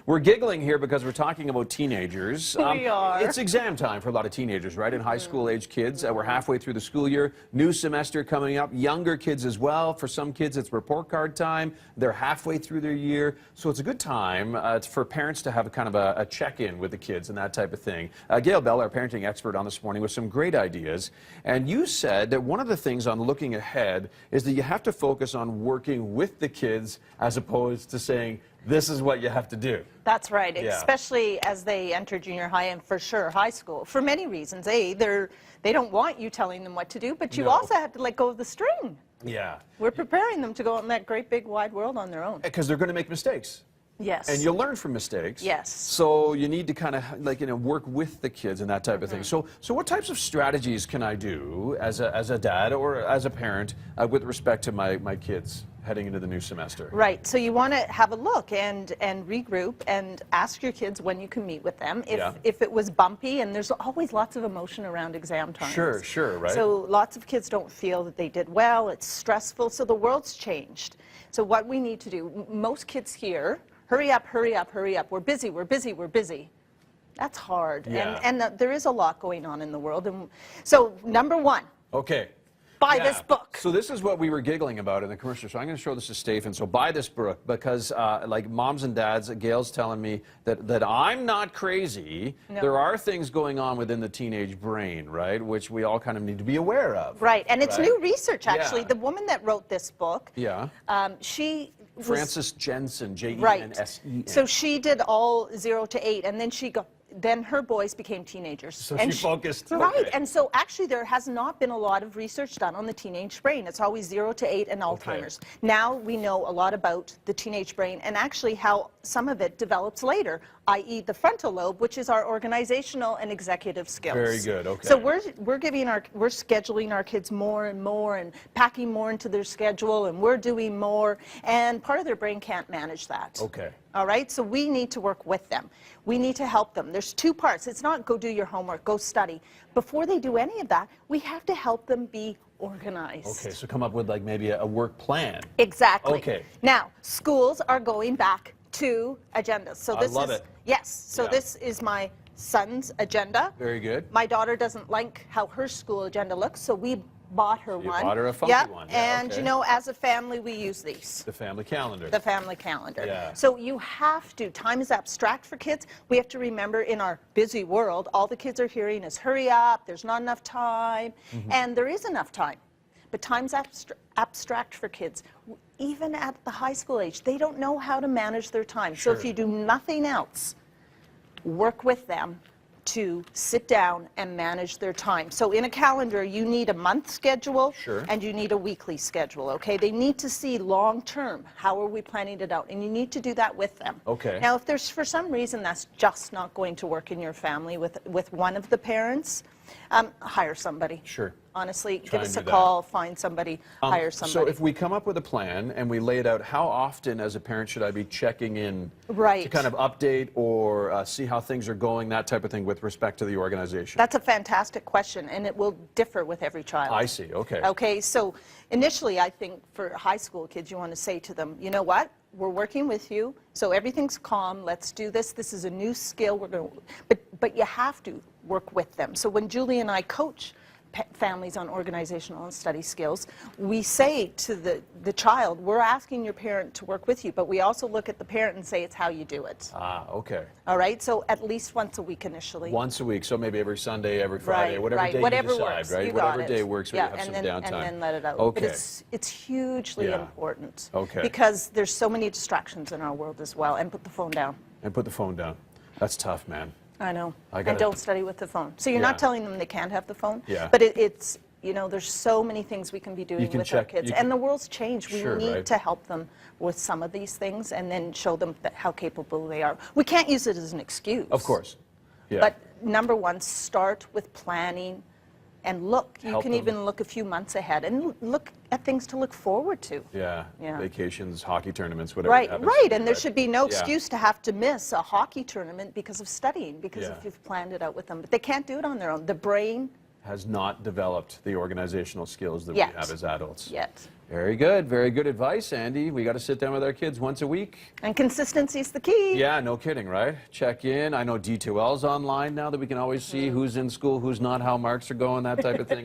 We're giggling here because we're talking about teenagers. We are. It's exam time for a lot of teenagers, right? And high school age kids. We're halfway through the school year. New semester coming up. Younger kids as well. For some kids, it's report card time. They're halfway through their year. So it's a good time for parents to have a kind of a check-in with the kids and that type of thing. Gail Bell, our parenting expert on this morning, with some great ideas. And you said that one of the things on looking ahead is that you have to focus on working with the kids as opposed to saying, this is what you have to do. That's right, Yeah. especially as they enter junior high and for sure high school. For many reasons. They don't want you telling them what to do, but you No. also have to let go of the string. Yeah. We're preparing them to go out in that great big wide world on their own. Because they're going to make mistakes. Yes. And you'll learn from mistakes. Yes. So you need to kind of work with the kids and that type of thing. So what types of strategies can I do as a dad or as a parent with respect to my kids heading into the new semester? Right. So you want to have a look and regroup and ask your kids when you can meet with them. If it was bumpy, and there's always lots of emotion around exam time. Sure, right. So lots of kids don't feel that they did well. It's stressful. So the world's changed. So what we need to do, most kids here, hurry up, hurry up, hurry up. We're busy, we're busy, we're busy. That's hard. Yeah. And there is a lot going on in the world. And so number one. Okay. Buy this book. So this is what we were giggling about in the commercial. So I'm going to show this to Stephen. So buy this book because, like moms and dads, Gail's telling me that I'm not crazy. No. There are things going on within the teenage brain, right, which we all kind of need to be aware of. Right, and it's new research, actually. Yeah. The woman that wrote this book, she was... Frances Jensen, Jensen. Right. So she did all 0 to 8, and then her boys became teenagers. So and she focused. Right, Okay. and so actually there has not been a lot of research done on the teenage brain. It's always 0 to 8 and Alzheimer's. Now we know a lot about the teenage brain and actually how some of it develops later, i.e. the frontal lobe, which is our organizational and executive skills. Very good, okay. So we're scheduling our kids more and more and packing more into their schedule, and we're doing more, and part of their brain can't manage that. Okay. All right, so we need to work with them. We need to help them. There's two parts. It's not go do your homework, go study. Before they do any of that, we have to help them be organized. Okay, so come up with like maybe a work plan. Exactly. Okay. Now, schools are going back to agendas. So this I love is it. Yes. So Yeah. this is my son's agenda. Very good. My daughter doesn't like how her school agenda looks, so we bought her You one. bought her a funky one. Yeah, and okay. you know, as a family, we use these. The family calendar. The family calendar. Yeah. So you have to, time is abstract for kids. We have to remember in our busy world, all the kids are hearing is hurry up, there's not enough time, and there is enough time. But time's abstract for kids. Even at the high school age, they don't know how to manage their time. Sure. So if you do nothing else, work with them to sit down and manage their time. So in a calendar, you need a month schedule Sure. and you need a weekly schedule, okay? They need to see long term, how are we planning it out? And you need to do that with them. Okay. Now, if there's for some reason that's just not going to work in your family with one of the parents, hire somebody. Sure. Honestly, Try give and us do a that. call, find somebody, hire somebody. So if we come up with a plan and we lay it out, how often as a parent should I be checking in Right. to kind of update or see how things are going, that type of thing with respect to the organization? That's a fantastic question, and it will differ with every child. I see, okay. Okay, so initially I think for high school kids you want to say to them, you know what, we're working with you, so everything's calm, let's do this, this is a new skill, we're going to, but you have to work with them. So when Julie and I coach families on organizational and study skills, we say to the child, we're asking your parent to work with you, but we also look at the parent and say it's how you do it. Ah, okay. All right, so at least once a week initially. Once a week, so maybe every Sunday, every Friday, Right, whatever right. day Whatever you decide, works. right? You got Whatever it. day works where Yeah, you have some and downtime. then let it out. Okay. But it's hugely Yeah. important. Okay. Because there's so many distractions in our world as well. And put the phone down. And put the phone down. That's tough, man. I know. I And gotta- don't study with the phone. So you're Yeah. not telling them they can't have the phone. Yeah. But it's, you know, there's so many things we can be doing can with our check- kids. you And can- the world's changed. We Sure, need right. to help them with some of these things and then show them how capable they are. We can't use it as an excuse. Of course. Yeah. But number one, start with planning and look. You Help can them. even look a few months ahead and look at things to look forward to. Yeah. Yeah. Vacations, hockey tournaments, whatever. Right, happens to right. be, And there right? should be no Yeah. excuse to have to miss a hockey tournament because of studying, because Yeah. if you've planned it out with them. But they can't do it on their own. The brain Has not developed the organizational skills that Yet. we have as adults. yet. Very good advice, Andy. We got to sit down with our kids once a week. And consistency is the key. Yeah, no kidding, right? Check in. I know D2L's online now that we can always see who's in school, who's not, how marks are going, that type of thing.